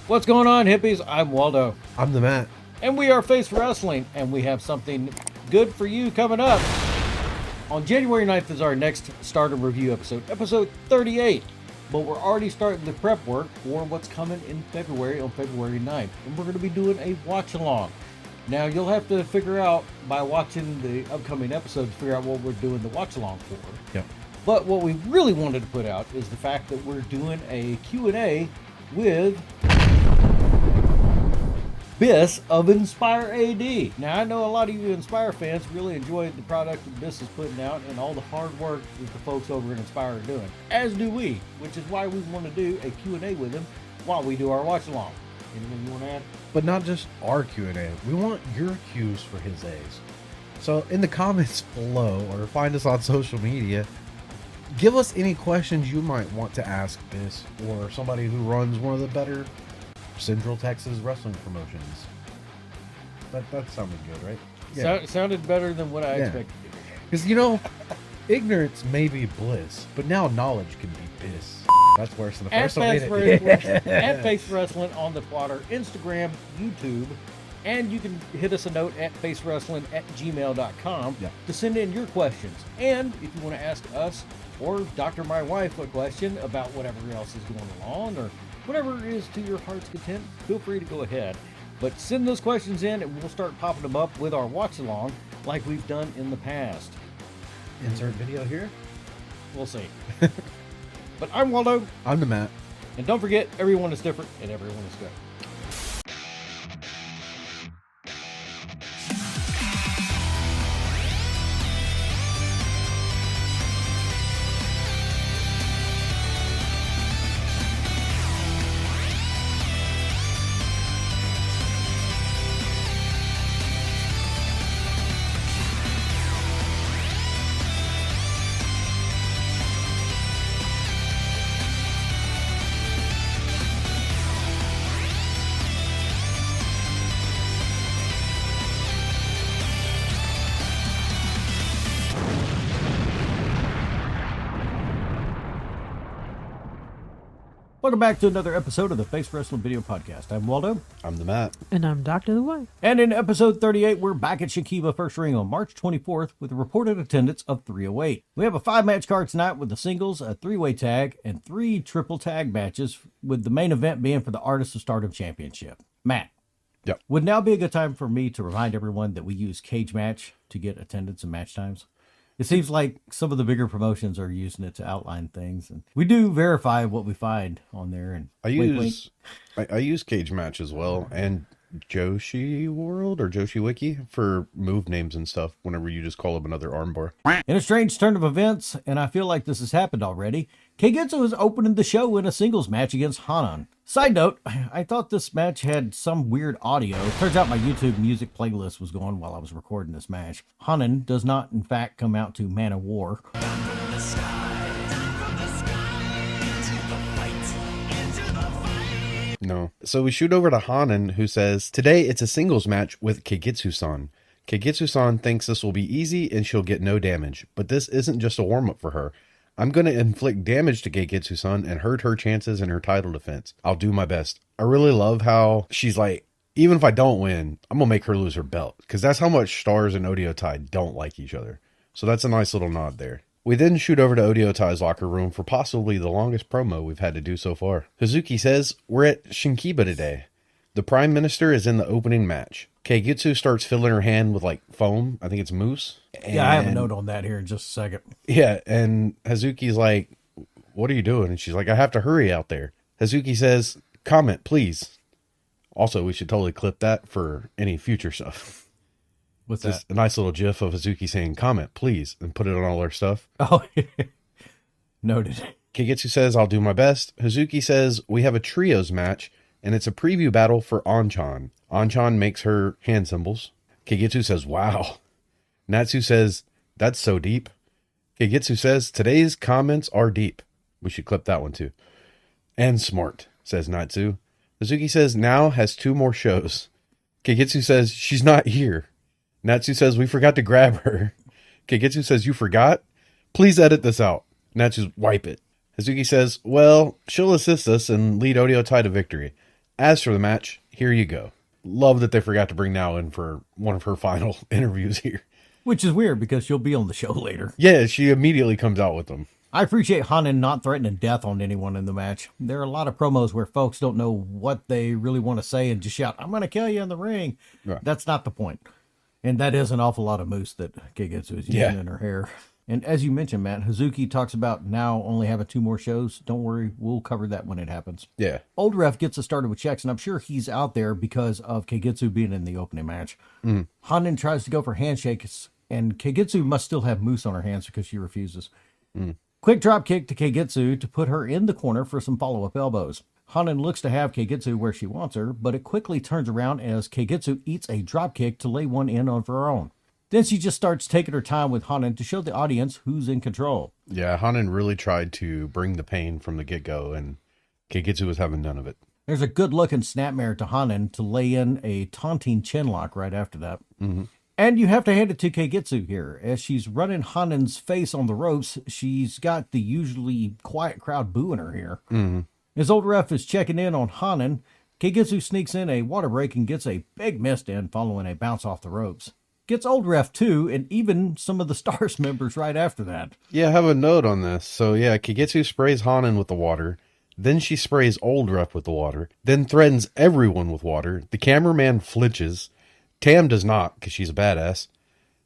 What's going on, hippies? I'm Waldo. I'm the Matt. And we are Face Wrestling, and we have something good for you coming up. On January 9th is our next Stardom review episode 38. But we're already starting the prep work for what's coming in February on February 9th. And we're going to be doing a watch-along. Now, you'll have to figure out, by watching the upcoming episodes, figure out what we're doing the watch-along for. Yep. But what we really wanted to put out is the fact that we're doing a Q&A with Biss of Inspire AD. Now, I know a lot of you Inspire fans really enjoyed the product that Biss is putting out and all the hard work that the folks over at Inspire are doing, as do we, which is why we want to do a Q&A with him while we do our watch-along. Anything you want to add? But not just our Q&A. We want your Q's for his A's. So in the comments below, or find us on social media, give us any questions you might want to ask Biss or somebody who runs one of the better Central Texas wrestling promotions. That sounded good, right? Yeah. Sounded better than what I expected. Because, ignorance may be bliss, but now knowledge can be Biss. That's worse than the first one. At Face Wrestling on the Twitter, Instagram, YouTube, and you can hit us a note at facewrestling@gmail.com to send in your questions. And if you want to ask us or Dr. My Wife a question about whatever else is going along or whatever is to your heart's content, feel free to go ahead. But send those questions in and we'll start popping them up with our watch along like we've done in the past. Insert video here. We'll see. But I'm Waldo. I'm the Matt. And don't forget, everyone is different and everyone is good. Welcome back to another episode of the Face Wrestling Video Podcast. I'm Waldo. I'm the Matt. And I'm Dr. The Wife. And in episode 38, we're back at Shinkiba First Ring on March 24th with a reported attendance of 308. We have a 5-match card tonight with the singles, a 3-way tag, and 3 triple tag matches, with the main event being for the Artists of Stardom Championship. Matt. Yep. Would now be a good time for me to remind everyone that we use Cage Match to get attendance and match times? It seems like some of the bigger promotions are using it to outline things, and we do verify what we find on there. And I use Cage Match as well, and Joshi World or Joshi Wiki for move names and stuff whenever you just call up another armbar. In a strange turn of events, and I feel like this has happened already, Keigetsu is opening the show in a singles match against Hana. Side note, I thought this match had some weird audio. Turns out my YouTube music playlist was going while I was recording this match. Hana does not, in fact, come out to Man of War. No. So we shoot over to Hanan, who says, "Today it's a singles match with Keigetsu-san. Keigetsu-san thinks this will be easy and she'll get no damage, but this isn't just a warm-up for her. I'm going to inflict damage to Keigetsu-san and hurt her chances in her title defense. I'll do my best." I really love how she's like, even if I don't win, I'm going to make her lose her belt, because that's how much Stars and Odiotai don't like each other. So that's a nice little nod there. We then shoot over to Odiotai's locker room for possibly the longest promo we've had to do so far. Hazuki says, "We're at Shinkiba today. The Prime Minister is in the opening match. Keigetsu starts filling her hand with foam. I think it's mousse. Yeah, I have a note on that here in just a second. Yeah, and Hazuki's like, "What are you doing?" And she's like, "I have to hurry out there." Hazuki says, "Comment, please." Also, we should totally clip that for any future stuff. What's Just that? a nice little gif of Hazuki saying, "Comment, please," and put it on all our stuff. Oh, noted. Keigetsu says, "I'll do my best." Hazuki says, "We have a trios match, and it's a preview battle for Anchan." Anchan makes her hand symbols. Keigetsu says, "Wow." Natsu says, "That's so deep." Keigetsu says, "Today's comments are deep." We should clip that one too. "And smart," says Natsu. Hazuki says, "Now has 2 more shows." Keigetsu says, "She's not here." Natsu says, "We forgot to grab her." Keigetsu says, "You forgot? Please edit this out." Natsu's, "Wipe it." Hazuki says, "Well, she'll assist us and lead Odiotai to victory." As for the match, here you go. Love that they forgot to bring Now in for one of her final interviews here. Which is weird because she'll be on the show later. Yeah, she immediately comes out with them. I appreciate Hana not threatening death on anyone in the match. There are a lot of promos where folks don't know what they really want to say and just shout, "I'm going to kill you in the ring." Right. That's not the point. And that is an awful lot of mousse that Kagetsu is using in her hair. And as you mentioned, Matt, Hazuki talks about Now only having 2 more shows. Don't worry, we'll cover that when it happens. Yeah. Old Ref gets us started with checks, and I'm sure he's out there because of Kagetsu being in the opening match. Hanan tries to go for handshakes, and Kagetsu must still have mousse on her hands because she refuses. Quick drop kick to Kagetsu to put her in the corner for some follow-up elbows. Hanan looks to have Kagetsu where she wants her, but it quickly turns around as Kagetsu eats a drop kick to lay one in of her own. Then she just starts taking her time with Hanan to show the audience who's in control. Yeah, Hanan really tried to bring the pain from the get-go, and Kagetsu was having none of it. There's a good-looking snapmare to Hanan to lay in a taunting chinlock right after that. And you have to hand it to Kagetsu here. As she's running Hanan's face on the ropes, she's got the usually quiet crowd booing her here. As Old Ref is checking in on Hanan, Kagetsu sneaks in a water break and gets a big missed in following a bounce off the ropes. Gets Old Ref too, and even some of the Stars members right after that. Yeah, I have a note on this. So yeah, Kagetsu sprays Hanan with the water. Then she sprays Old Ref with the water. Then threatens everyone with water. The cameraman flinches. Tam does not, because she's a badass.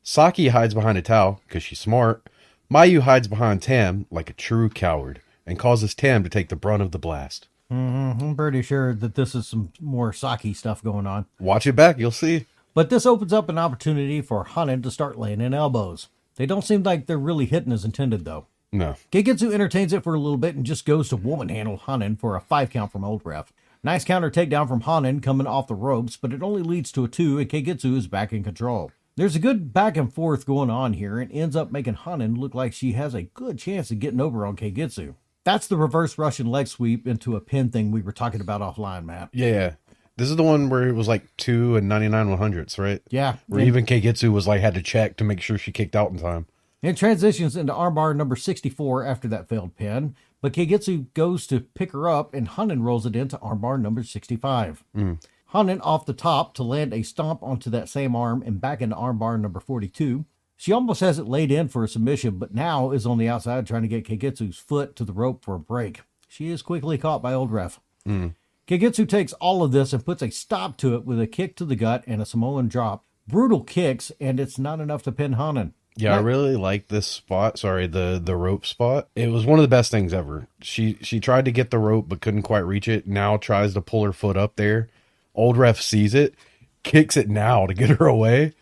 Saki hides behind a towel, because she's smart. Mayu hides behind Tam, like a true coward, and causes Tam to take the brunt of the blast. I'm pretty sure that this is some more Saki stuff going on. Watch it back, you'll see. But this opens up an opportunity for Hanan to start laying in elbows. They don't seem like they're really hitting as intended, though. No. Kagetsu entertains it for a little bit and just goes to woman handle Hanan for a 5 count from Old Ref. Nice counter takedown from Hanan coming off the ropes, but it only leads to a 2, and Kagetsu is back in control. There's a good back and forth going on here, and ends up making Hanan look like she has a good chance of getting over on Kagetsu. That's the reverse Russian leg sweep into a pin thing we were talking about offline, Matt. Yeah. This is the one where it was like 2 and 99 100ths, right? Yeah. Where even Kagetsu was like, had to check to make sure she kicked out in time. It transitions into armbar number 64 after that failed pin, but Kagetsu goes to pick her up, and Hanan rolls it into armbar number 65. Hanan off the top to land a stomp onto that same arm and back into armbar number 42. She almost has it laid in for a submission, but now is on the outside trying to get Kagetsu's foot to the rope for a break. She is quickly caught by Old Ref. Kagetsu takes all of this and puts a stop to it with a kick to the gut and a Samoan drop. Brutal kicks, and it's not enough to pin Hanan. Yeah, I really like this spot. Sorry, the rope spot. It was one of the best things ever. She tried to get the rope but couldn't quite reach it. Now tries to pull her foot up there. Old Ref sees it, kicks it now to get her away.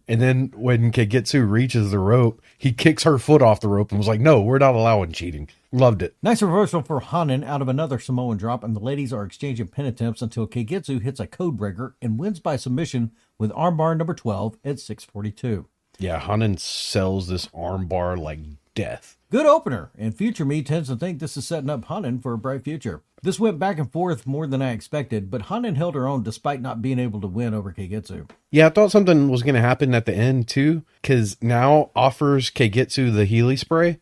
And then when Kagetsu reaches the rope, he kicks her foot off the rope and was like, "No, we're not allowing cheating." Loved it. Nice reversal for Hanan out of another Samoan drop, and the ladies are exchanging pin attempts until Kagetsu hits a code breaker and wins by submission with armbar number 12 at 6:42. Yeah, Hanan sells this armbar like death. Good opener, and future me tends to think this is setting up Hanan for a bright future. This went back and forth more than I expected, but Hanan held her own despite not being able to win over Kagetsu. Yeah, I thought something was going to happen at the end too, because Now offers Kagetsu the Healy spray.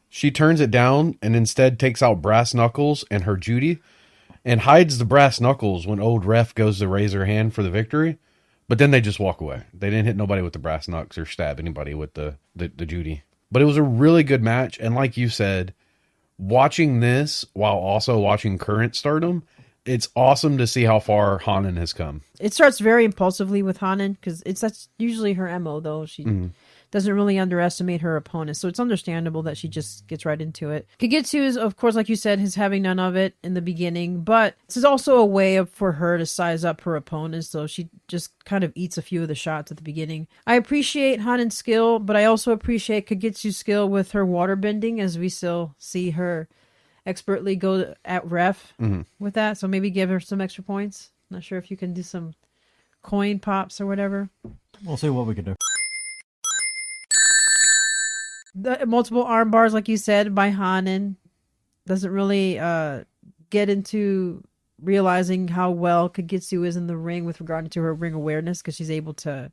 She turns it down and instead takes out brass knuckles and her Judy and hides the brass knuckles when Old Ref goes to raise her hand for the victory. But then they just walk away. They didn't hit nobody with the brass knucks or stab anybody with the Judy. But it was a really good match. And like you said, watching this while also watching current Stardom, it's awesome to see how far Hanan has come. It starts very impulsively with Hanan because that's usually her MO, though. She doesn't really underestimate her opponent. So it's understandable that she just gets right into it. Kagetsu is, of course, like you said, is having none of it in the beginning, but this is also a way for her to size up her opponents. So she just kind of eats a few of the shots at the beginning. I appreciate Hanan's skill, but I also appreciate Kagetsu's skill with her water bending, as we still see her expertly go at ref with that. So maybe give her some extra points. Not sure if you can do some coin pops or whatever. We'll see what we can do. The multiple arm bars, like you said, by Hanan doesn't really get into realizing how well Kagetsu is in the ring with regard to her ring awareness, because she's able to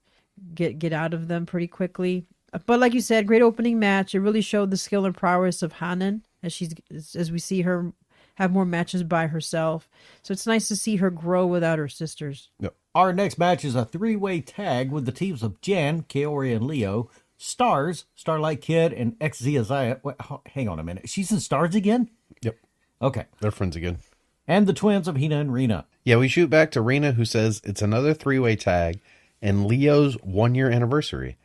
get out of them pretty quickly. But like you said, great opening match. It really showed the skill and prowess of Hanan as we see her have more matches by herself. So it's nice to see her grow without her sisters. Yep. Our next match is a three-way tag with the teams of Jan, Kaori, and Leo. Stars, Starlight Kid, and XZ Wait, hang on a minute. She's in Stars again? Yep. Okay. They're friends again. And the twins of Hina and Rena. Yeah, we shoot back to Rena, who says it's another three-way tag and Leo's 1-year anniversary.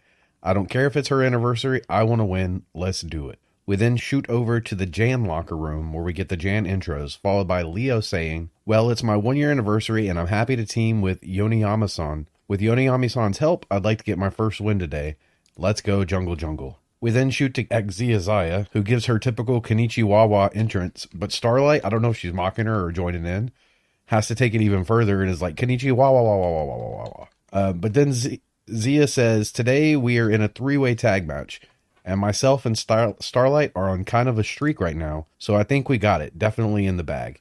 I don't care if it's her anniversary. I want to win. Let's do it. We then shoot over to the Jan locker room where we get the Jan intros, followed by Leo saying, well, it's my 1-year anniversary and I'm happy to team with Yoniyama-san. With Yoniyama-san's help, I'd like to get my first win today. Let's go Jungle Jungle. We then shoot to Exia, who gives her typical Kanichiwawa entrance, but Starlight, I don't know if she's mocking her or joining in, has to take it even further and is like, Kanichiwawa. But then Zia says, today we are in a three-way tag match. And myself and Starlight are on kind of a streak right now, so I think we got it. Definitely in the bag.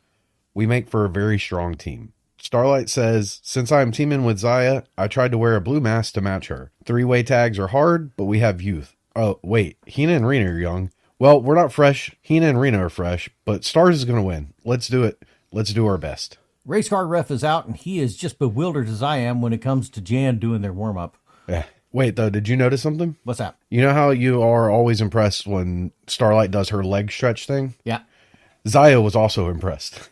We make for a very strong team. Starlight says, since I'm teaming with Zaya, I tried to wear a blue mask to match her. Three-way tags are hard, but we have youth. Oh, wait, Hina and Rena are young. Well, we're not fresh. Hina and Rena are fresh, but Stars is going to win. Let's do it. Let's do our best. Race car ref is out, and he is just bewildered as I am when it comes to Jan doing their warm-up. Yeah. Wait, though, did you notice something? What's that? You know how you are always impressed when Starlight does her leg stretch thing? Yeah. Zaya was also impressed.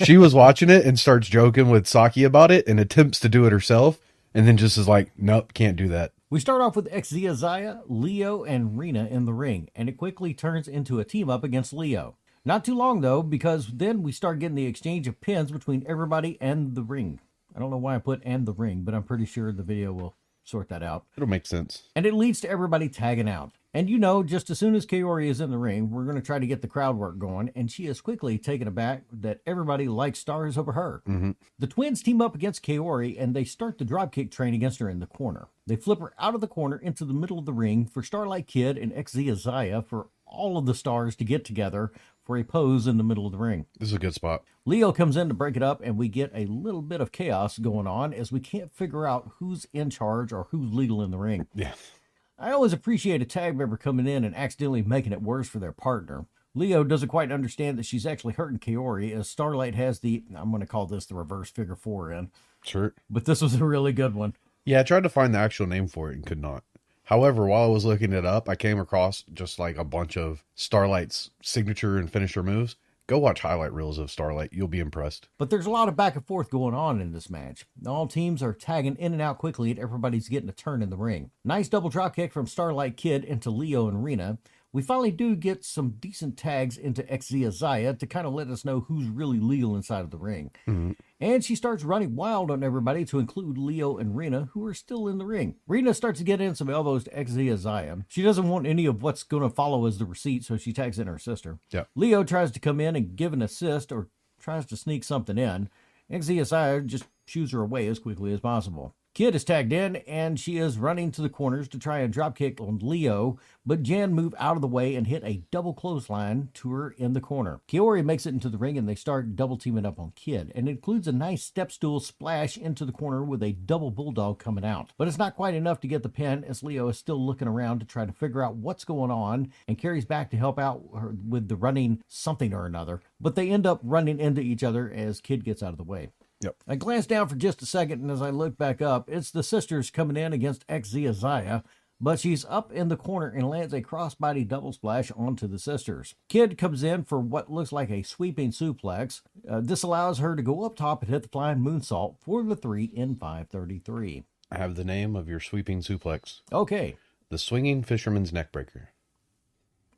She was watching it and starts joking with Saki about it and attempts to do it herself, and then just is like, nope, can't do that. We start off with Xia Zaya, Leo, and Rena in the ring, and it quickly turns into a team-up against Leo. Not too long, though, because then we start getting the exchange of pins between everybody and the ring. I don't know why I put "and the ring," but I'm pretty sure the video will sort that out. It'll make sense. And it leads to everybody tagging out. And you know, just as soon as Kaori is in the ring, we're going to try to get the crowd work going, and she is quickly taken aback that everybody likes Stars over her. Mm-hmm. The twins team up against Kaori, and they start the dropkick train against her in the corner. They flip her out of the corner into the middle of the ring for Starlight Kid and Xia Zaya for all of the stars to get together for a pose in the middle of the ring. This is a good spot. Leo comes in to break it up, and we get a little bit of chaos going on as we can't figure out who's in charge or who's legal in the ring. Yeah. I always appreciate a tag member coming in and accidentally making it worse for their partner. Leo doesn't quite understand that she's actually hurting Kaori, as Starlight has the, I'm going to call this the reverse figure 4 in. Sure. But this was a really good one. Yeah, I tried to find the actual name for it and could not. However, while I was looking it up, I came across just like a bunch of Starlight's signature and finisher moves. Go watch highlight reels of Starlight. You'll be impressed. But there's a lot of back and forth going on in this match. All teams are tagging in and out quickly, and everybody's getting a turn in the ring. Nice double drop kick from Starlight Kid into Leo and Rena. We finally do get some decent tags into Xia Zaya to kind of let us know who's really legal inside of the ring. Mm-hmm. And she starts running wild on everybody, to include Leo and Rena, who are still in the ring. Rena starts to get in some elbows to Xia Zaya. She doesn't want any of what's going to follow as the receipt, so she tags in her sister. Yep. Leo tries to come in and give an assist, or tries to sneak something in. Xia Zaya just shoos her away as quickly as possible. Kid is tagged in, and she is running to the corners to try and dropkick on Leo, but Jan moved out of the way and hit a double clothesline to her in the corner. Kaori makes it into the ring, and they start double teaming up on Kid, and it includes a nice step stool splash into the corner with a double bulldog coming out. But it's not quite enough to get the pin, as Leo is still looking around to try to figure out what's going on, and carries back to help out her with the running something or another. But they end up running into each other as Kid gets out of the way. Yep. I glanced down for just a second, and as I look back up, it's the sisters coming in against Xia Zaya, but she's up in the corner and lands a crossbody double splash onto the sisters. Kid comes in for what looks like a sweeping suplex. This allows her to go up top and hit the flying moonsault for the 3 in 533. I have the name of your sweeping suplex. Okay. The Swinging Fisherman's Neckbreaker.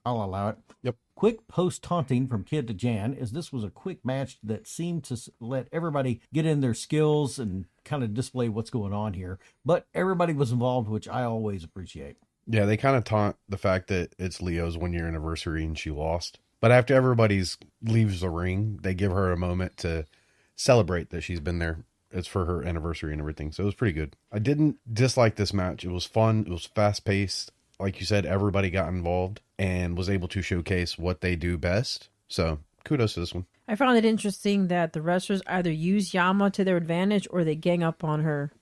I'll allow it. Yep. Quick post-taunting from Kid to Jan, as this was a quick match that seemed to let everybody get in their skills and kind of display what's going on here. But everybody was involved, which I always appreciate. Yeah, they kind of taunt the fact that it's Leo's 1-year anniversary and she lost. But after everybody's leaves the ring, they give her a moment to celebrate that she's been there. It's for her anniversary and everything. So it was pretty good. I didn't dislike this match. It was fun. It was fast-paced. Like you said, everybody got involved and was able to showcase what they do best. So kudos to this one. I found it interesting that the wrestlers either use Yama to their advantage or they gang up on her,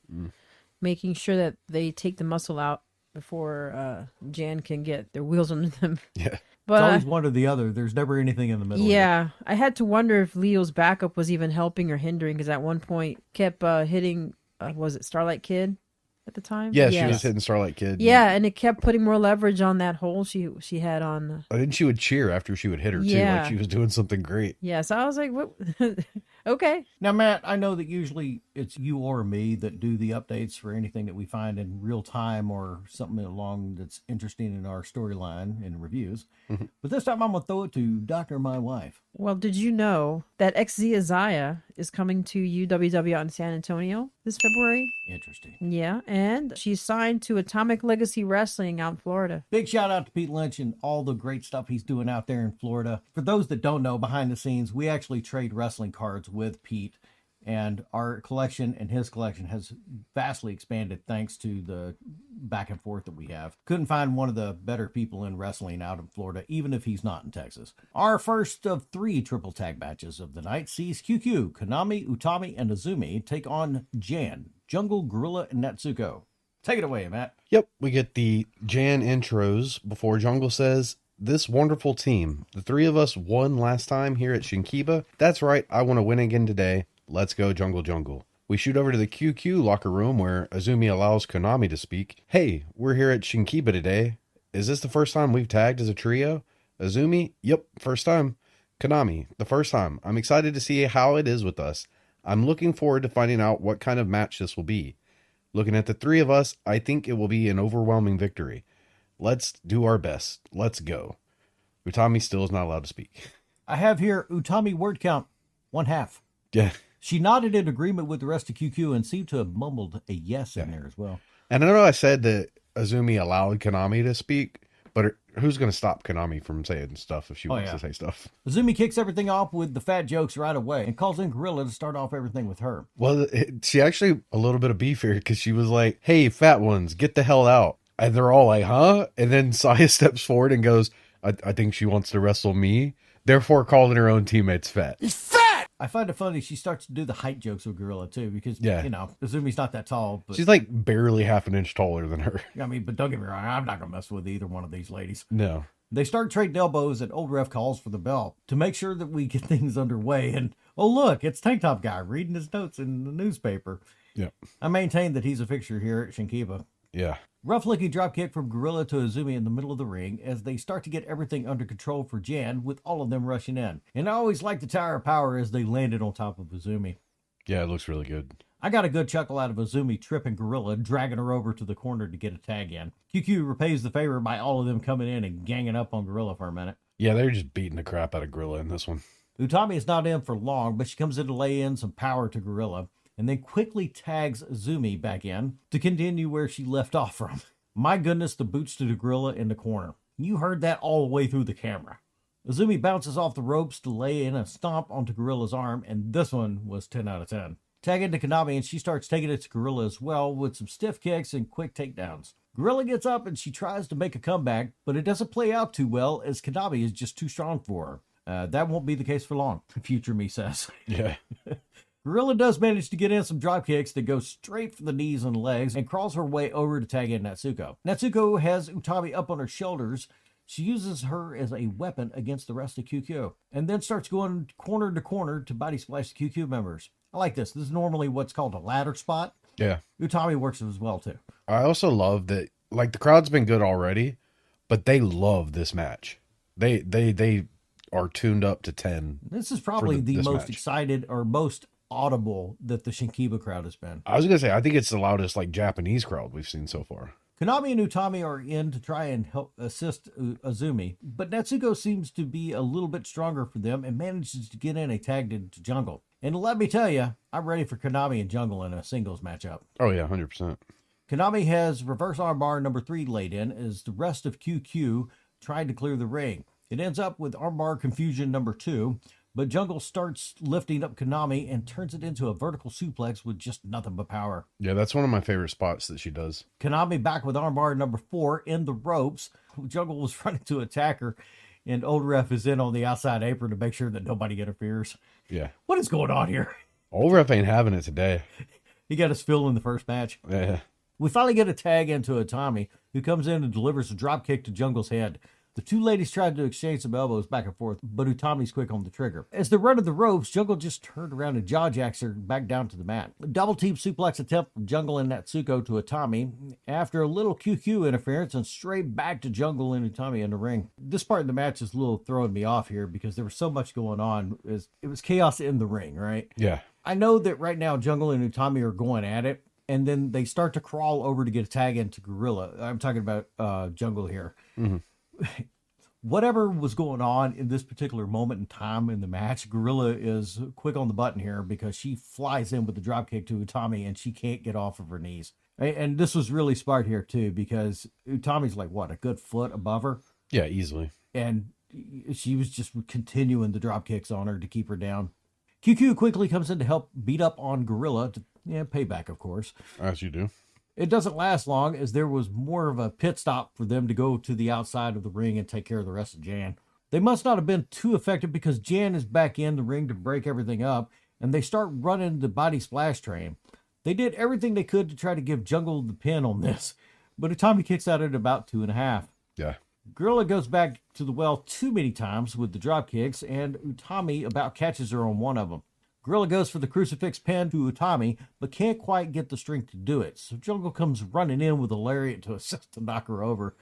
making sure that they take the muscle out before Jan can get their wheels under them. Yeah. But always one or the other. There's never anything in the middle. yeah, I had to wonder if Leo's backup was even helping or hindering because at one point kept hitting. Was it Starlight Kid at the time? Yeah, she Yes. was hitting Starlight Kid. Yeah, and it kept putting more leverage on that hole she had on. I think she would cheer after she would hit her too, Yeah. like she was doing something great. Yeah, so I was like, what? Okay. Now, Matt, I know that usually it's you or me that do the updates for anything that we find in real time or something along that's interesting in our storyline and reviews. But this time I'm going to throw it to Dr. My Wife. Well, did you know that XZ Isaiah is coming to UWW out in San Antonio this February? Interesting. Yeah, and she's signed to Atomic Legacy Wrestling out in Florida. Big shout out to Pete Lynch and all the great stuff he's doing out there in Florida. For those that don't know, behind the scenes, we actually trade wrestling cards with Pete, and our collection and his collection has vastly expanded thanks to the back and forth that we have. Couldn't find one of the better people in wrestling out in Florida, even if he's not in Texas. Our first of 3 triple tag matches of the night sees QQ, Konami, Utami, and Azumi take on Jan, Jungle, Gorilla, and Natsuko. Take it away, Matt. Yep, we get the Jan intros before Jungle says, "This wonderful team. The 3 of us won last time here at Shinkiba. That's right, I want to win again today. Let's go, Jungle Jungle." We shoot over to the QQ locker room where Azumi allows Konami to speak. "Hey, we're here at Shinkiba today. Is this the first time we've tagged as a trio?" Azumi, "Yep, first time." Konami, "The first time. I'm excited to see how it is with us. I'm looking forward to finding out what kind of match this will be. Looking at the 3 of us, I think it will be an overwhelming victory. Let's do our best. Let's go." Utami still is not allowed to speak. I have here Utami word count, 1/2. Yeah. She nodded in agreement with the rest of QQ and seemed to have mumbled a yes in there as well. And I know I said that Azumi allowed Konami to speak, but who's going to stop Konami from saying stuff if she wants to say stuff? Azumi kicks everything off with the fat jokes right away and calls in Gorilla to start off everything with her. Well, she actually a little bit of beef here because she was like, "Hey, fat ones, get the hell out." And they're all like, "Huh?" And then Saya steps forward and goes, I think she wants to wrestle me, therefore calling her own teammates fat. I find it funny she starts to do the height jokes with Gorilla too because, Yeah. you know, Azumi's not that tall. But She's like barely half an inch taller than her. I mean, but don't get me wrong, I'm not going to mess with either one of these ladies. No. They start trading elbows and Old Ref calls for the bell to make sure that we get things underway. And, oh, look, it's Tank Top Guy reading his notes in the newspaper. Yep. I maintain that he's a fixture here at Shinkiba. Yeah. Rough looking dropkick from Gorilla to Azumi in the middle of the ring as they start to get everything under control for Jan with all of them rushing in. And I always like the Tower of Power as they landed on top of Azumi. Yeah, it looks really good. I got a good chuckle out of Azumi tripping Gorilla, dragging her over to the corner to get a tag in. QQ repays the favor by all of them coming in and ganging up on Gorilla for a minute. Yeah, they're just beating the crap out of Gorilla in this one. Utami is not in for long, but she comes in to lay in some power to Gorilla and then quickly tags Azumi back in to continue where she left off from. My goodness, the boots to the Gorilla in the corner. You heard that all the way through the camera. Azumi bounces off the ropes to lay in a stomp onto Gorilla's arm, and this one was 10 out of 10. Tag into Konami, and she starts taking it to Gorilla as well with some stiff kicks and quick takedowns. Gorilla gets up and she tries to make a comeback, but it doesn't play out too well as Konami is just too strong for her. That won't be the case for long, future me says. Yeah. Gorilla does manage to get in some drop kicks that go straight for the knees and legs and crawls her way over to tag in Natsuko. Natsuko has Utami up on her shoulders. She uses her as a weapon against the rest of QQ and then starts going corner to corner to body splash the QQ members. I like this. This is normally what's called a ladder spot. Yeah. Utami works as well too. I also love that, like, the crowd's been good already, but they love this match. They are tuned up to 10. This is probably the most match. excited or most audible that the Shinkiba crowd has been. I was going to say, I think it's the loudest, like, Japanese crowd we've seen so far. Konami and Utami are in to try and help assist Azumi, but Natsuko seems to be a little bit stronger for them and manages to get in a tag into Jungle. And let me tell you, I'm ready for Konami and Jungle in a singles matchup. Oh, yeah, 100%. Konami has reverse armbar number 3 laid in as the rest of QQ tried to clear the ring. It ends up with armbar confusion number 2, but Jungle starts lifting up Konami and turns it into a vertical suplex with just nothing but power. Yeah, that's one of my favorite spots that she does. Konami back with armbar number 4 in the ropes. Jungle was running to attack her, and Old Ref is in on the outside apron to make sure that nobody interferes. Yeah. What is going on here? Old Ref ain't having it today. He got us Phil in the first match. Yeah. We finally get a tag into Utami, who comes in and delivers a drop kick to Jungle's head. The two ladies tried to exchange some elbows back and forth, but Utami's quick on the trigger. As they're running the ropes, Jungle just turned around and jaw jacks her back down to the mat. A double team suplex attempt from Jungle and Natsuko to Utami. After a little QQ interference and straight back to Jungle and Utami in the ring. This part of the match is a little throwing me off here because there was so much going on. It was chaos in the ring, right? Yeah. I know that right now Jungle and Utami are going at it, and then they start to crawl over to get a tag into Gorilla. I'm talking about Jungle here. Mm-hmm. Whatever was going on in this particular moment in time in the match, Gorilla is quick on the button here because she flies in with the dropkick to Utami and she can't get off of her knees. And this was really smart here too because Utami's like, what, a good foot above her? Yeah, easily. And she was just continuing the drop kicks on her to keep her down. QQ quickly comes in to help beat up on Gorilla. Payback, of course. As you do. It doesn't last long as there was more of a pit stop for them to go to the outside of the ring and take care of the rest of Jan. They must not have been too effective because Jan is back in the ring to break everything up and they start running the body splash train. They did everything they could to try to give Jungle the pin on this, but Utami kicks out at about 2.5. Yeah. Gorilla goes back to the well too many times with the drop kicks, and Utami about catches her on one of them. Gorilla goes for the crucifix pin to Utami, but can't quite get the strength to do it. So Jungle comes running in with a lariat to assist to knock her over,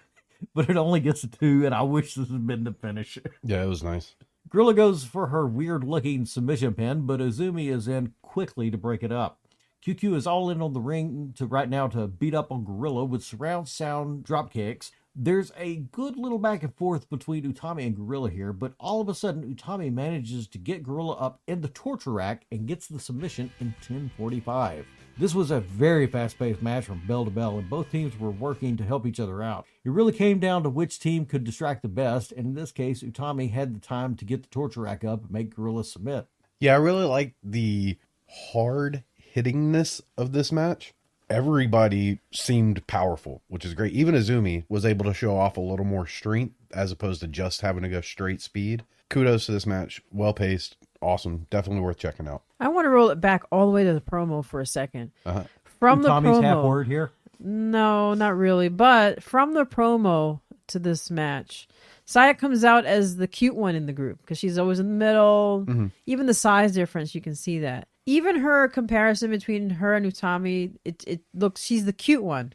but it only gets a 2, and I wish this had been the finish. Yeah, it was nice. Gorilla goes for her weird-looking submission pin, but Izumi is in quickly to break it up. QQ is all in on the ring right now to beat up on Gorilla with surround sound drop kicks. There's a good little back and forth between Utami and Gorilla here, but all of a sudden Utami manages to get Gorilla up in the torture rack and gets the submission in 10:45. This was a very fast-paced match from bell to bell, and both teams were working to help each other out. It really came down to which team could distract the best, and in this case, Utami had the time to get the torture rack up and make Gorilla submit. Yeah, I really like the hard hittingness of this match. Everybody seemed powerful, which is great. Even Izumi was able to show off a little more strength as opposed to just having to go straight speed. Kudos to this match. Well paced. Awesome. Definitely worth checking out. I want to roll it back all the way to the promo for a second. Uh-huh. From Utami's the promo, half word here. No, not really. But from the promo to this match, Saya comes out as the cute one in the group because she's always in the middle. Mm-hmm. Even the size difference, you can see that. Even her comparison between her and Utami, it looks, she's the cute one.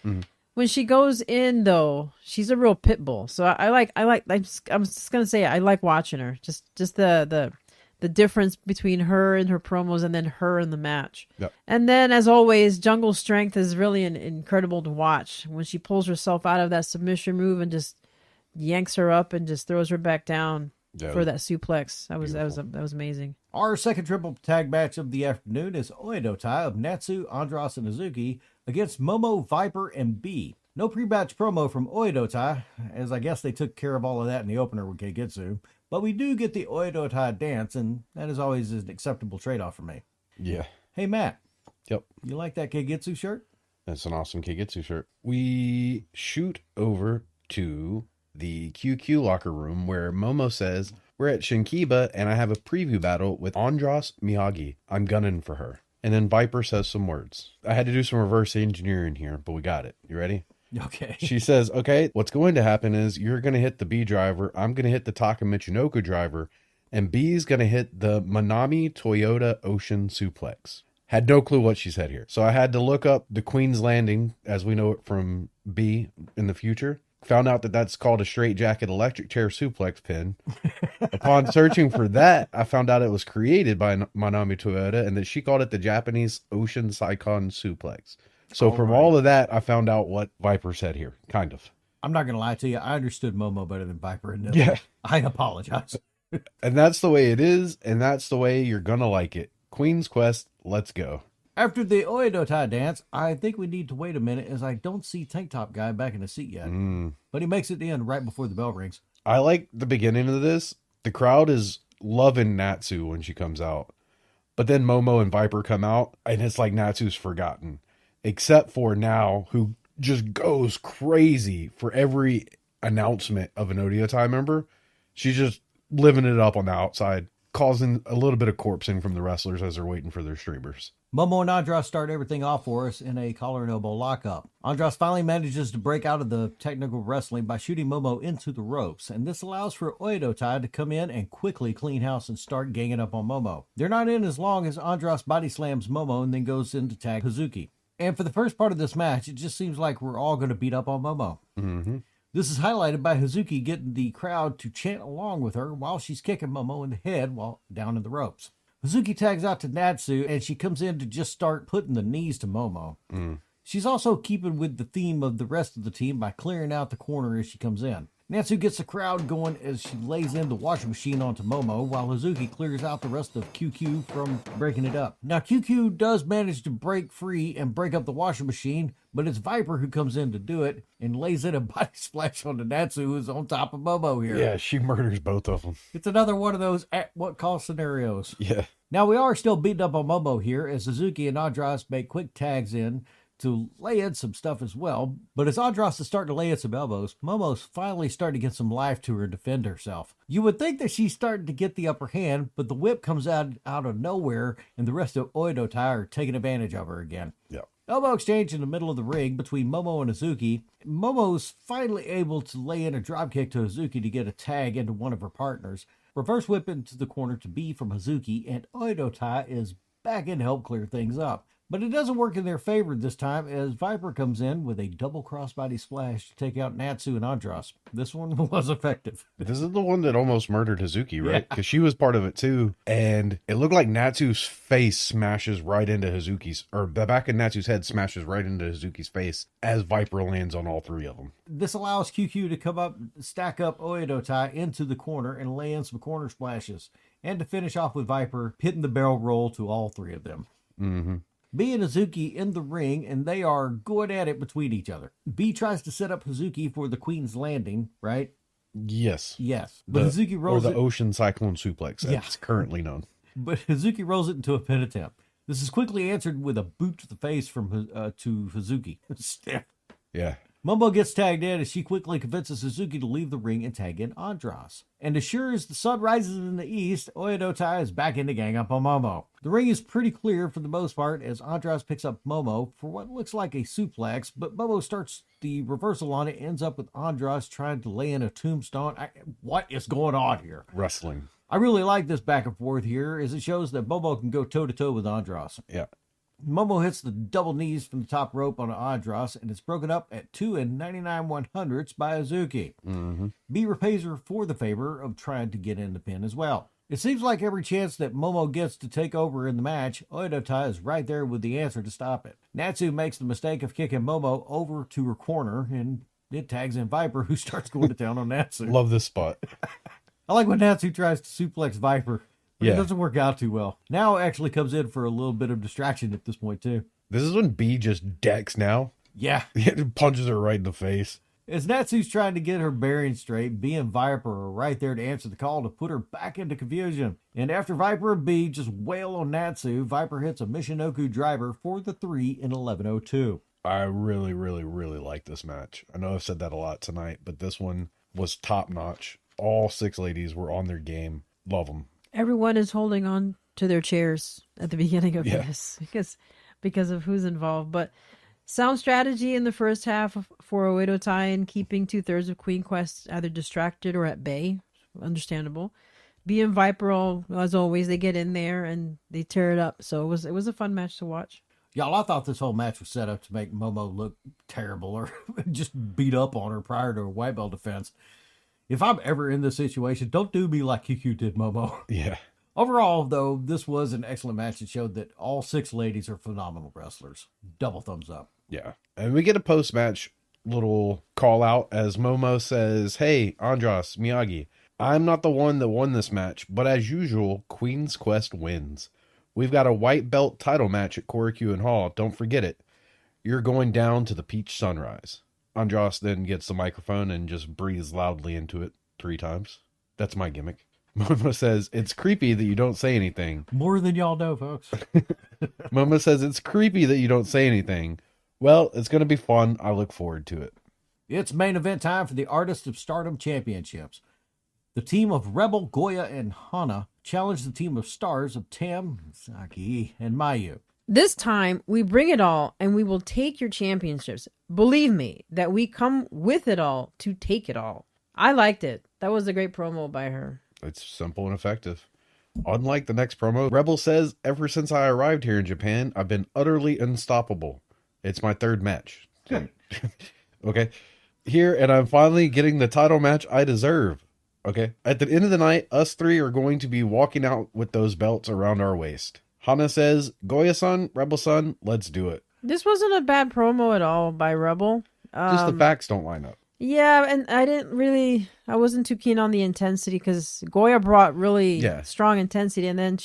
Mm-hmm. When she goes in, though, she's a real pit bull. So I'm just gonna say I like watching her. Just the difference between her and her promos and then her in the match. Yep. And then, as always, Jungle's strength is really incredible to watch when she pulls herself out of that submission move and just yanks her up and just throws her back down for that suplex. That was amazing. Our second triple tag match of the afternoon is Oedo Tai of Natsu, Andros, and Izuki against Momo, Viper, and B. No pre-match promo from Oedo Tai, as I guess they took care of all of that in the opener with Keigetsu. But we do get the Oedo Tai dance, and that is always an acceptable trade-off for me. Yeah. Hey, Matt. Yep. You like that Keigetsu shirt? That's an awesome Keigetsu shirt. We shoot over to the QQ locker room where Momo says, "We're at Shinkiba and I have a preview battle with Andros Miyagi. I'm gunning for her." And then Viper says some words. I had to do some reverse engineering here, but we got it. You ready? Okay. She says, okay, what's going to happen is you're going to hit the B driver. I'm going to hit the Taka Michinoku driver. And B's going to hit the Manami Toyota Ocean Suplex. Had no clue what she said here. So I had to look up the Queen's Landing, as we know it from B in the future. Found out that that's called a straight jacket electric chair suplex pin. Upon searching for that, I found out it was created by Manami Toyota and that she called it the Japanese Ocean Saikon Suplex. So from all of that, I found out what Viper said here, kind of. I'm not going to lie to you. I understood Momo better than Viper in this. Yeah. I apologize. And that's the way it is, and that's the way you're going to like it. Queen's Quest, let's go. After the Oedo Tai dance, I think we need to wait a minute as I don't see Tank Top Guy back in the seat yet. But he makes it in right before the bell rings. I like the beginning of this. The crowd is loving Natsu when she comes out. But then Momo and Viper come out, and it's like Natsu's forgotten. Except for now, who just goes crazy for every announcement of an Oedo Tai member. She's just living it up on the outside, causing a little bit of corpsing from the wrestlers as they're waiting for their streamers. Momo and Andras start everything off for us in a collar and elbow lockup. Andras finally manages to break out of the technical wrestling by shooting Momo into the ropes, and this allows for Oedo Tai to come in and quickly clean house and start ganging up on Momo. They're not in as long as Andras body slams Momo and then goes in to tag Hazuki. And for the first part of this match, it just seems like we're all going to beat up on Momo. Mm-hmm. This is highlighted by Hazuki getting the crowd to chant along with her while she's kicking Momo in the head while down in the ropes. Hazuki tags out to Natsu, and she comes in to just start putting the knees to Momo. She's also keeping with the theme of the rest of the team by clearing out the corner as she comes in. Natsu gets the crowd going as she lays in the washing machine onto Momo, while Hazuki clears out the rest of QQ from breaking it up. Now, QQ does manage to break free and break up the washing machine, but it's Viper who comes in to do it and lays in a body splash onto Natsu, who's on top of Momo here. Yeah, she murders both of them. It's another one of those at what cost scenarios. Yeah. Now, we are still beating up on Momo here as Suzuki and Andras make quick tags in to lay in some stuff as well. But as Andras is starting to lay in some elbows, Momo's finally starting to get some life to her and defend herself. You would think that she's starting to get the upper hand, but the whip comes out of nowhere and the rest of Oedo Tai are taking advantage of her again. Yeah. Elbow exchange in the middle of the ring between Momo and Hazuki. Momo's finally able to lay in a dropkick to Hazuki to get a tag into one of her partners. Reverse whip into the corner to B from Hazuki, and Oedo Tai is back in to help clear things up. But it doesn't work in their favor this time as Viper comes in with a double crossbody splash to take out Natsu and Andras. This one was effective. This is the one that almost murdered Hazuki, right? Because she was part of it too. And it looked like Natsu's face smashes right into Hazuki's, or the back of Natsu's head smashes right into Hazuki's face as Viper lands on all three of them. This allows QQ to come up, stack up Oedo Tai into the corner and lay in some corner splashes. And to finish off with Viper hitting the barrel roll to all three of them. Mm-hmm. B and Hazuki in the ring, and they are going at it between each other. B tries to set up Hazuki for the Queen's Landing, right? Yes. Yes. But Hazuki rolls or the Ocean Cyclone Suplex, that's currently known. But Hazuki rolls it into a pin attempt. This is quickly answered with a boot to the face from to Hazuki. Yeah. Momo gets tagged in as she quickly convinces Suzuki to leave the ring and tag in Andras. And as sure as the sun rises in the east, Oedo Tai is back in to gang up on Momo. The ring is pretty clear for the most part as Andras picks up Momo for what looks like a suplex, but Momo starts the reversal on it, ends up with Andras trying to lay in a tombstone. What is going on here? Wrestling. I really like this back and forth here as it shows that Momo can go toe-to-toe with Andras. Yeah. Momo hits the double knees from the top rope on Andras, and it's broken up at 2 99/100ths by Hazuki. Mm-hmm. B repays her for the favor of trying to get in the pin as well. It seems like every chance that Momo gets to take over in the match, Oedo Tai is right there with the answer to stop it. Natsu makes the mistake of kicking Momo over to her corner, and it tags in Viper, who starts going to town on Natsu. Love this spot. I like when Natsu tries to suplex Viper. But Yeah. It doesn't work out too well. Now actually comes in for a little bit of distraction at this point, too. This is when B just decks now. Yeah. He punches her right in the face. As Natsu's trying to get her bearings straight, B and Viper are right there to answer the call to put her back into confusion. And after Viper and B just wail on Natsu, Viper hits a Michinoku driver for the 3 in 11:02. I really, really, really like this match. I know I've said that a lot tonight, but this one was top notch. All 6 ladies were on their game. Love them. Everyone is holding on to their chairs at the beginning of this because of who's involved. But sound strategy in the first half for Oedo Tai and keeping 2/3 of Queen Quest either distracted or at bay. Understandable. B and Viper, as always, they get in there and they tear it up. So it was a fun match to watch. Y'all, I thought this whole match was set up to make Momo look terrible or just beat up on her prior to her white belt defense. If I'm ever in this situation, don't do me like QQ did Momo. Yeah. Overall, though, this was an excellent match that showed that all 6 ladies are phenomenal wrestlers. Double thumbs up. Yeah. And we get a post-match little call out as Momo says, "Hey, Andras, Miyagi, I'm not the one that won this match, but as usual, Queen's Quest wins. We've got a white belt title match at Korakuen Hall. Don't forget it. You're going down to the Peach Sunrise." Andras then gets the microphone and just breathes loudly into it 3 times. That's my gimmick. Momo says, "It's creepy that you don't say anything." More than y'all know, folks. Momo says, "It's creepy that you don't say anything." Well, it's going to be fun. I look forward to it. It's main event time for the Artist of Stardom Championships. The team of Rebel, Goya, and Hana challenged the team of Stars of Tam, Saki, and Mayu. This time, we bring it all, and we will take your championships. Believe me, that we come with it all to take it all. I liked it. That was a great promo by her. It's simple and effective. Unlike the next promo, Rebel says, ever since I arrived here in Japan, I've been utterly unstoppable. It's my third match. Okay. Here, and I'm finally getting the title match I deserve. Okay. At the end of the night, us three are going to be walking out with those belts around our waist. Hana says, Goya-san, Rebel-san, let's do it. This wasn't a bad promo at all by Rebel. Just the facts don't line up. Yeah, and I wasn't too keen on the intensity because Goya brought really strong intensity, and then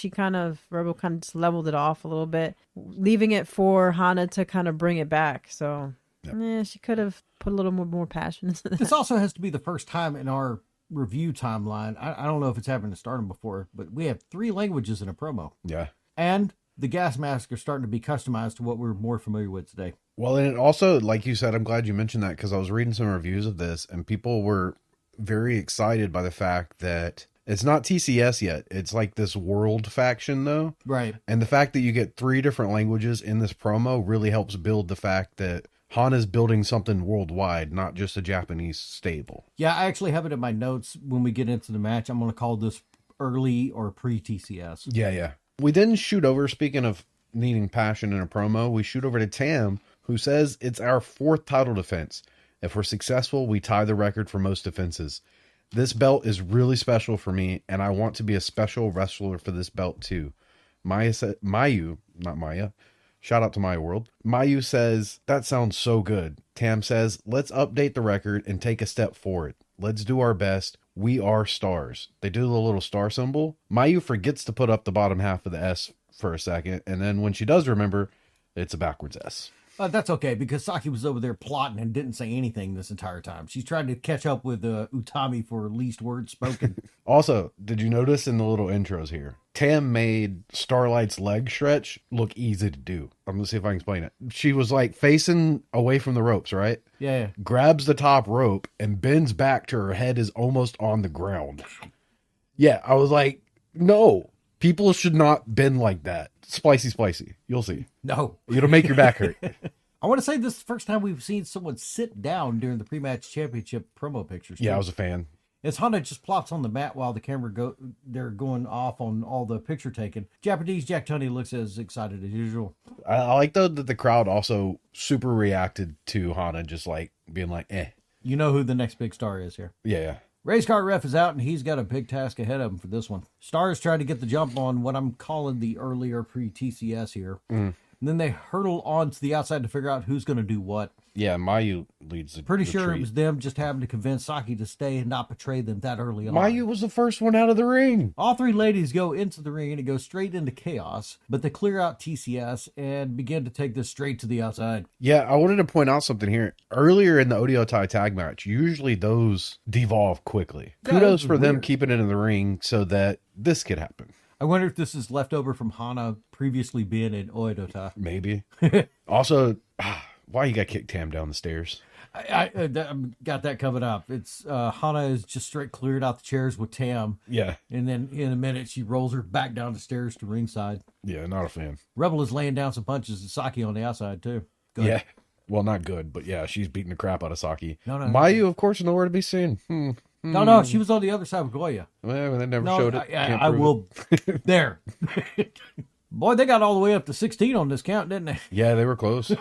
Rebel kind of just leveled it off a little bit, leaving it for Hana to kind of bring it back. So, she could have put a little more passion into that. This also has to be the first time in our review timeline. I don't know if it's happened to Stardom before, but we have 3 languages in a promo. Yeah. And the gas masks are starting to be customized to what we're more familiar with today. Well, and it also, like you said, I'm glad you mentioned that because I was reading some reviews of this and people were very excited by the fact that it's not TCS yet. It's like this world faction though. Right. And the fact that you get 3 different languages in this promo really helps build the fact that Hana's building something worldwide, not just a Japanese stable. Yeah, I actually have it in my notes when we get into the match. I'm going to call this early or pre-TCS. Yeah. We then shoot over, speaking of needing passion in a promo, we shoot over to Tam, who says it's our 4th title defense. If we're successful, we tie the record for most defenses. This belt is really special for me, and I want to be a special wrestler for this belt too. Mayu, not Maya. Shout out to My World. Mayu says, that sounds so good. Tam says, let's update the record and take a step forward. Let's do our best. We are stars. They do the little star symbol. Mayu forgets to put up the bottom half of the S for a second, and then when she does remember, it's a backwards S. That's okay, because Saki was over there plotting and didn't say anything this entire time. She's trying to catch up with Utami for least words spoken. Also, did you notice in the little intros here, Tam made Starlight's leg stretch look easy to do. I'm going to see if I can explain it. She was like facing away from the ropes, right? Yeah. Grabs the top rope and bends back to her head is almost on the ground. Yeah, I was like, no, people should not bend like that. Spicy. You'll see. No. It'll make your back hurt. I want to say this is the first time we've seen someone sit down during the pre-match championship promo pictures. Yeah, I was a fan. As Hana just plops on the mat while the camera they're going off on all the picture taking. Japanese Jack Tunney looks as excited as usual. I like though that the crowd also super reacted to Hana just like being like, eh. You know who the next big star is here. Yeah. Race car ref is out, and he's got a big task ahead of him for this one. Stars trying to get the jump on what I'm calling the earlier pre-TCS here. And then they hurtle on to the outside to figure out who's going to do what. Yeah, Mayu leads the Pretty sure treat. it was them just having to convince Saki to stay and not betray them that early on. Mayu was the first one out of the ring. All 3 ladies go into the ring, and it goes straight into chaos. But they clear out TCS and begin to take this straight to the outside. Yeah, I wanted to point out something here. Earlier in the Odio Tai tag match, usually those devolve quickly. Yeah, Kudos for them weird. keeping it in the ring so that this could happen. I wonder if this is left over from Hana previously being in Oedota. Maybe. Also, why you got kicked Tam down the stairs? I got that coming up. It's Hana is just straight cleared out the chairs with Tam. Yeah. And then in a minute, she rolls her back down the stairs to ringside. Yeah, not a fan. Rebel is laying down some punches to Saki on the outside, too. Good. Yeah. Well, not good, but yeah, she's beating the crap out of Saki. No. Mayu, of course, nowhere to be seen. No, she was on the other side of Goya. Well, they never No, showed it. I will. There. Boy, they got all the way up to 16 on this count, didn't they? Yeah, they were close.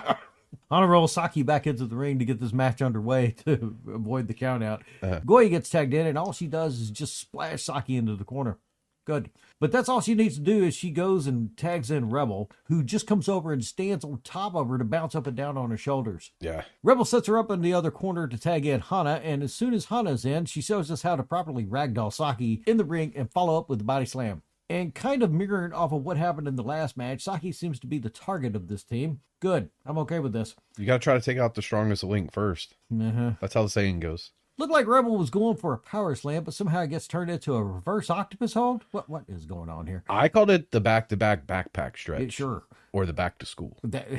Hana rolls Saki back into the ring to get this match underway to avoid the count out. Goya gets tagged in, and all she does is just splash Saki into the corner. Good. But that's all she needs to do is she goes and tags in Rebel, who just comes over and stands on top of her to bounce up and down on her shoulders. Yeah. Rebel sets her up in the other corner to tag in Hana, and as soon as Hana's in, she shows us how to properly ragdoll Saki in the ring and follow up with the body slam. And kind of mirroring off of what happened in the last match, Saki seems to be the target of this team. Good. I'm okay with this. You got to try to take out the strongest link first. That's how the saying goes. Looked like Rebel was going for a power slam, but somehow it gets turned into a reverse octopus hold. What is going on here? I called it the back-to-back backpack stretch. Sure. Or the back to school.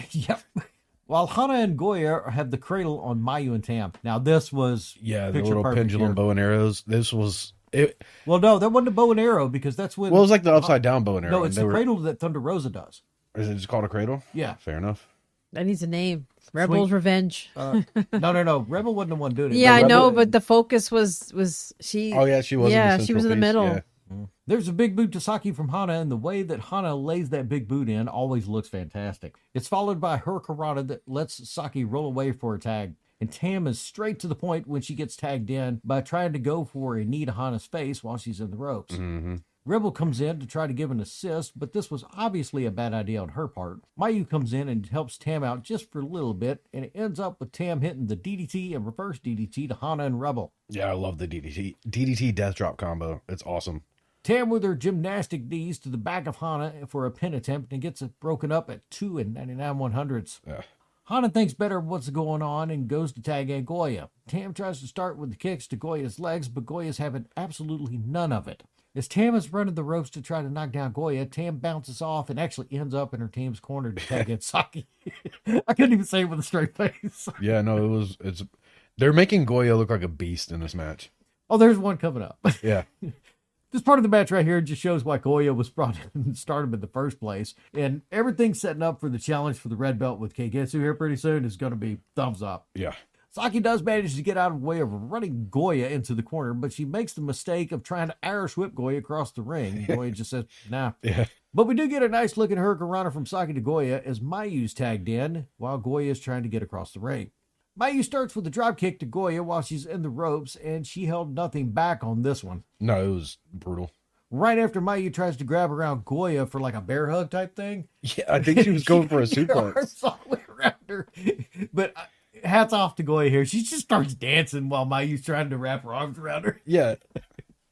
Yep. While Hana and Goya have the cradle on Mayu and Tam. Now this was the little pendulum bow and arrows. This was it. Well, no, that wasn't a bow and arrow because that's when. Well, it was like the upside down bow and arrow. No, it's the cradle that Thunder Rosa does. Is it just called a cradle? Yeah. Fair enough. That needs a name. Rebel's Revenge. No. Rebel wasn't the one doing it. Yeah, I Rebel- know, but the focus was she. Oh, yeah, she was. Yeah, in the she was in the central middle. piece, There's a big boot to Saki from Hana, and the way that Hana lays that big boot in always looks fantastic. It's followed by her Karada that lets Saki roll away for a tag. And Tam is straight to the point when she gets tagged in by trying to go for a knee to Hana's face while she's in the ropes. Mm-hmm. Rebel comes in to try to give an assist, but this was obviously a bad idea on her part. Mayu comes in and helps Tam out just for a little bit, and it ends up with Tam hitting the DDT and reverse DDT to Hana and Rebel. Yeah, I love the DDT death drop combo. It's awesome. Tam with her gymnastic knees to the back of Hana for a pin attempt and gets it broken up at 2 and 99 100ths. Yeah. Hana thinks better of what's going on and goes to tag in Goya. Tam tries to start with the kicks to Goya's legs, but Goya's having absolutely none of it. As Tam is running the ropes to try to knock down Goya, Tam bounces off and actually ends up in her team's corner to tag in Saki. I couldn't even say it with a straight face. Yeah, no, they're making Goya look like a beast in this match. Oh, there's one coming up. Yeah. This part of the match right here just shows why Goya was brought in and Stardom in the first place. And everything setting up for the challenge for the red belt with Keigetsu here pretty soon is going to be thumbs up. Yeah. Saki does manage to get out of the way of running Goya into the corner, but she makes the mistake of trying to Irish whip Goya across the ring. Goya just says, nah. Yeah. But we do get a nice looking Hurricanrana from Saki to Goya as Mayu's tagged in while Goya is trying to get across the ring. Mayu starts with a drop kick to Goya while she's in the ropes, and she held nothing back on this one. No, it was brutal. Right after Mayu tries to grab around Goya for like a bear hug type thing. Yeah, I think she was going for a Her suplex. arms all the way around her. But hats off to Goya here. She just starts dancing while Mayu's trying to wrap her arms around her. Yeah.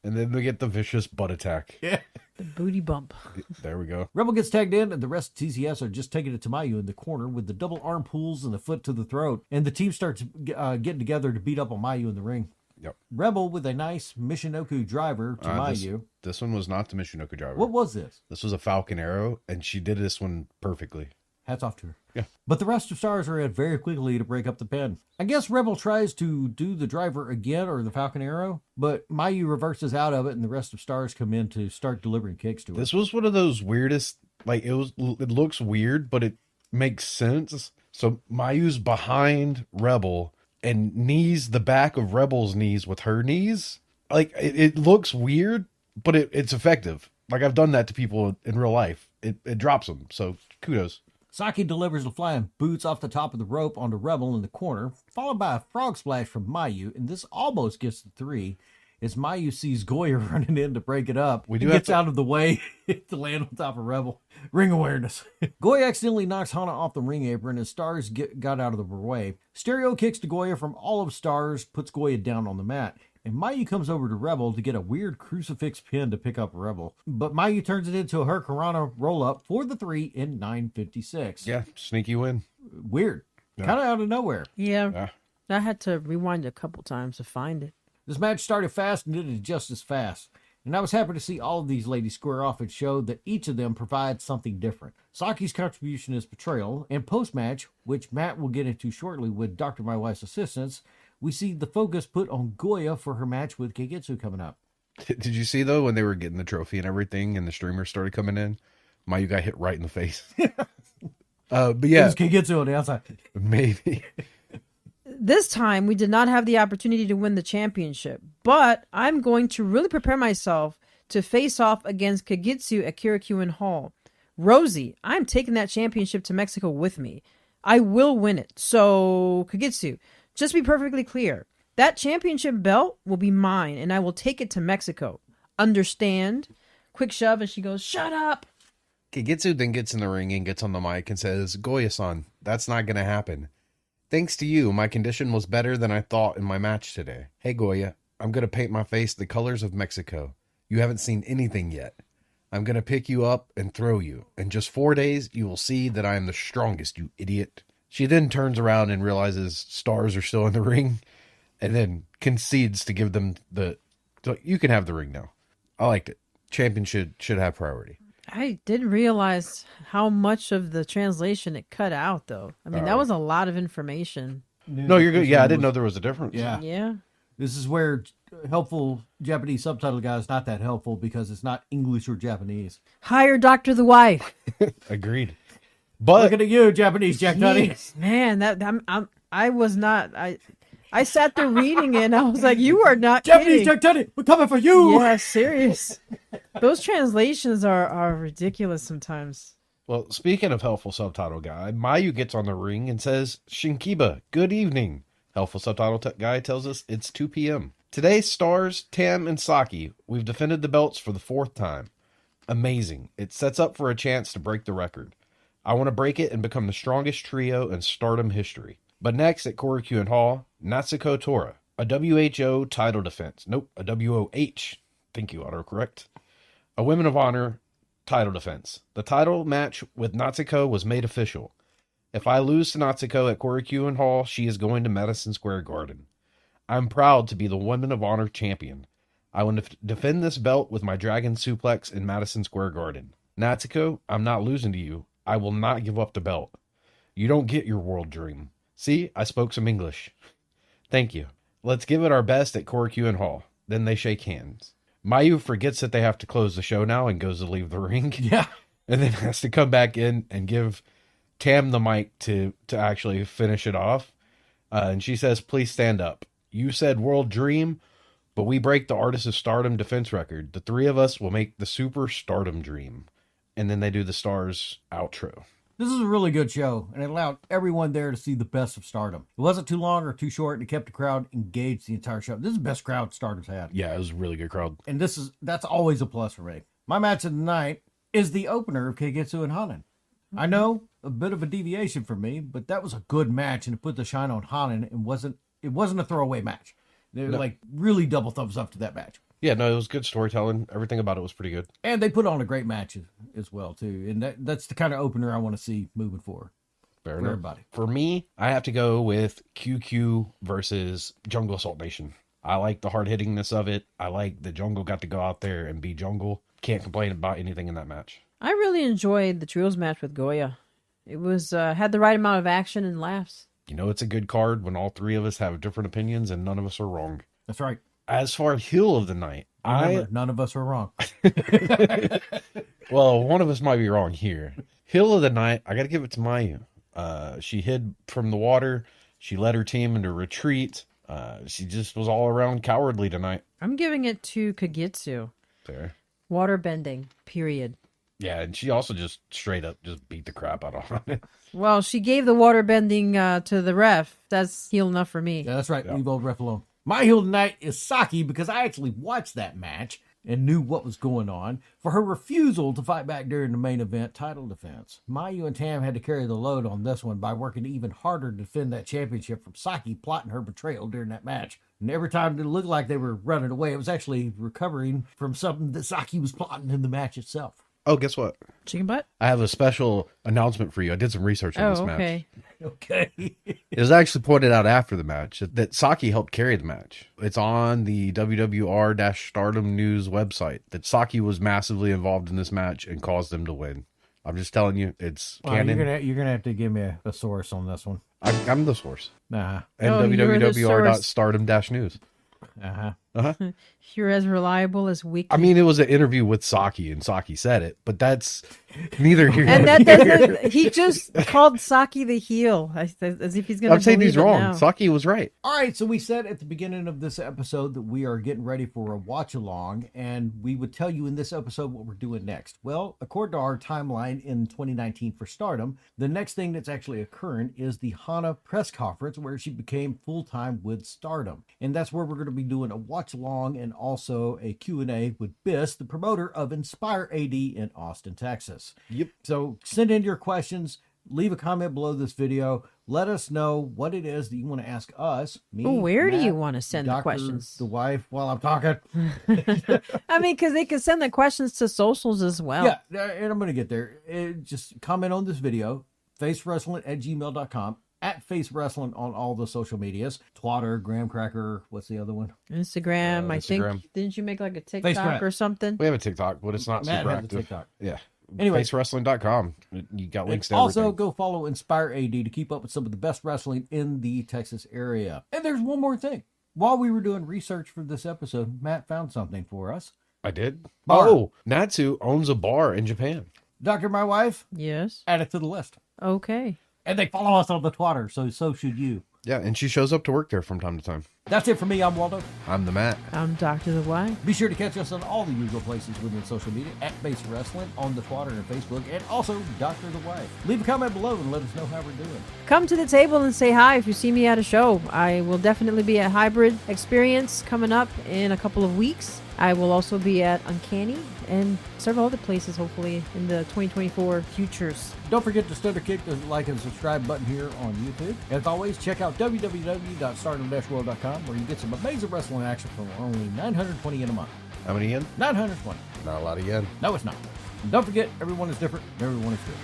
And then they get the vicious butt attack. Yeah. The booty bump. There we go. Rebel gets tagged in, and the rest of TCS are just taking it to Mayu in the corner with the double arm pulls and the foot to the throat. And the team starts getting together to beat up on Mayu in the ring. Yep. Rebel with a nice Michinoku driver to Mayu. This one was not the Michinoku driver. What was this? This was a Falcon Arrow, and she did this one perfectly. Hats off to her. Yeah. But the rest of Stars are in very quickly to break up the pin. I guess Rebel tries to do the driver again or the Falcon Arrow, but Mayu reverses out of it and the rest of Stars come in to start delivering kicks to her. This was one of those weirdest, like it looks weird, but it makes sense. So Mayu's behind Rebel and knees the back of Rebel's knees with her knees. Like it looks weird, but it's effective. Like I've done that to people in real life. It drops them. So kudos. Saki delivers the flying boots off the top of the rope onto Rebel in the corner, followed by a frog splash from Mayu, and this almost gets the 3 as Mayu sees Goya running in to break it up. We do and have gets to- out of the way to land on top of Rebel. Ring awareness. Goya accidentally knocks Hana off the ring apron as Stars got out of the way. Stereo kicks to Goya from all of Stars, puts Goya down on the mat. And Mayu comes over to Rebel to get a weird crucifix pin to pick up Rebel. But Mayu turns it into a Hurricanrana roll-up for the 3 in 9:56. Yeah, sneaky win. Weird. Yeah. Kind of out of nowhere. Yeah. Yeah. I had to rewind a couple times to find it. This match started fast and ended just as fast. And I was happy to see all of these ladies square off and show that each of them provides something different. Saki's contribution is betrayal, and post-match, which Matt will get into shortly with Dr. My Wife's assistance, we see the focus put on Goya for her match with Keigetsu coming up. Did you see though when they were getting the trophy and everything, and the streamers started coming in? Mayu got hit right in the face. But It yeah, was Keigetsu on the outside. maybe. This time, we did not have the opportunity to win the championship, but I'm going to really prepare myself to face off against Kagitsu at Kirakyuin Hall. Rosie, I'm taking that championship to Mexico with me. I will win it. So, Kagitsu, just be perfectly clear. That championship belt will be mine, and I will take it to Mexico. Understand? Quick shove, and she goes, shut up! Keigetsu then gets in the ring and gets on the mic and says, Goya-san, that's not going to happen. Thanks to you, my condition was better than I thought in my match today. Hey Goya, I'm going to paint my face the colors of Mexico. You haven't seen anything yet. I'm going to pick you up and throw you. In just 4 days, you will see that I am the strongest, you idiot. She then turns around and realizes Stars are still in the ring and then concedes to give them so you can have the ring now. I liked it. Champion should have priority. I didn't realize how much of the translation it cut out, though. I mean, that was a lot of information. No, you're good. Yeah, I didn't know there was a difference. Yeah. Yeah. This is where helpful Japanese subtitle guy is not that helpful because it's not English or Japanese. Hire Dr. the Wife. Agreed. But Looking at you, Japanese Jack Tunney. Jeez, man, I was not. I sat there reading it, and I was like, "You are not Japanese kidding." Jack Tunney, we're coming for you. Yeah, serious. Those translations are ridiculous sometimes. well, speaking of helpful subtitle guy, Mayu gets on the ring and says, "Shinkiba, good evening." Helpful subtitle guy tells us it's 2 p.m. Today stars Tam and Saki. We've defended the belts for the 4th time. Amazing. It sets up for a chance to break the record. I want to break it and become the strongest trio in Stardom history. But next at Korakuen Hall, Natsuko Tora, a WHO title defense. Nope, a WOH. Thank you, autocorrect. A Women of Honor title defense. The title match with Natsuko was made official. If I lose to Natsuko at Korakuen Hall, she is going to Madison Square Garden. I'm proud to be the Women of Honor champion. I want to defend this belt with my Dragon Suplex in Madison Square Garden. Natsuko, I'm not losing to you. I will not give up the belt. You don't get your world dream. See, I spoke some English. Thank you. Let's give it our best at Korakuen Hall. Then they shake hands. Mayu forgets that they have to close the show now and goes to leave the ring. Yeah. And then has to come back in and give Tam the mic to actually finish it off. And she says, please stand up. You said world dream, but we break the Artist of Stardom defense record. The 3 of us will make the Super Stardom dream. And then they do the Stars outro. This is a really good show, and it allowed everyone there to see the best of Stardom. It wasn't too long or too short, and it kept the crowd engaged the entire show. This is the best crowd Stardom's had. Yeah, it was a really good crowd. And that's always a plus for me. My match of the night is the opener of Keigetsu and Hanan. I know, a bit of a deviation for me, but that was a good match, and it put the shine on Hanan, and it wasn't a throwaway match. They were like really double thumbs up to that match. Yeah, no, it was good storytelling. Everything about it was pretty good. And they put on a great match as well, too. And that's the kind of opener I want to see moving forward. Fair for enough. everybody. For me, I have to go with QQ versus Jungle Assault Nation. I like the hard-hittingness of it. I like the Jungle got to go out there and be Jungle. Can't complain about anything in that match. I really enjoyed the trios match with Goya. It was had the right amount of action and laughs. You know, it's a good card when all 3 of us have different opinions and none of us are wrong. That's right. As far as heel of the night, Remember, none of us are wrong. well, one of us might be wrong here. Heel of the night, I got to give it to Mayu. She hid from the water. She led her team into retreat. She just was all around cowardly tonight. I'm giving it to Kagitsu. Fair. Water bending, period. Yeah, and she also just straight up just beat the crap out of it. Well, she gave the water bending to the ref. That's heel enough for me. Yeah, that's right. Leave old ref alone. My heel tonight is Saki because I actually watched that match and knew what was going on for her refusal to fight back during the main event title defense. Mayu and Tam had to carry the load on this one by working even harder to defend that championship from Saki plotting her betrayal during that match. And every time it looked like they were running away, it was actually recovering from something that Saki was plotting in the match itself. Oh, guess what? Chicken butt? I have a special announcement for you. I did some research on this match. Okay. Okay. It was actually pointed out after the match that Saki helped carry the match. It's on the WWR-Stardom News website that Saki was massively involved in this match and caused them to win. I'm just telling you, it's canon. You're gonna have to give me a source on this one. I'm the source. Uh-huh. And you're the source. www.stardom-news. Uh-huh. You're as reliable as Wiki. I mean, it was an interview with Saki, and Saki said it, but that's neither here and nor that there. doesn't. He just called Saki the heel, as if he's gonna. I'm saying he's believe it wrong. now. Saki was right. All right, so we said at the beginning of this episode that we are getting ready for a watch along, and we would tell you in this episode what we're doing next. Well, according to our timeline in 2019 for Stardom, the next thing that's actually occurring is the Hana press conference where she became full-time with Stardom. And that's where we're going to be doing a watch along and also a Q&A with Biss, the promoter of Inspire AD in Austin, Texas. Yep. So send in your questions. Leave a comment below this video. Let us know what it is that you want to ask us. Me, Well, where do Matt, you want to send the Dr. questions? The wife, while I'm talking. I mean, because they can send the questions to socials as well. Yeah, and I'm going to get there. Just comment on this video, facewrestling@gmail.com, at Face Wrestling on all the social medias. Twitter, Graham Cracker, what's the other one? Instagram, I Instagram. think. Didn't you make like a TikTok Grant. or something? We have a TikTok, but it's not Matt super has a active. TikTok. Yeah. Anyway. FaceWrestling.com. You got links to Also, everything. go follow Inspire AD to keep up with some of the best wrestling in the Texas area. And there's one more thing. While we were doing research for this episode, Matt found something for us. I did. Bar. Oh, Natsu owns a bar in Japan. Doctor, my wife, Yes. add it to the list. Okay. And they follow us on the Twitter, so should you. Yeah, and she shows up to work there from time to time. That's it for me. I'm Waldo. I'm the Matt. I'm Dr. The Y. Be sure to catch us on all the usual places within social media at Base Wrestling, on the Twitter and Facebook, and also Dr. The Wife. Leave a comment below and let us know how we're doing. Come to the table and say hi if you see me at a show. I will definitely be at Hybrid Experience coming up in a couple of weeks. I will also be at Uncanny and several other places, hopefully, in the 2024 futures. Don't forget to stutter kick the like and subscribe button here on YouTube. As always, check out www.stardom-world.com where you get some amazing wrestling action for only $920 yen a month. How many yen? $920. Not a lot of yen. No, it's not. And don't forget, everyone is different and everyone is good.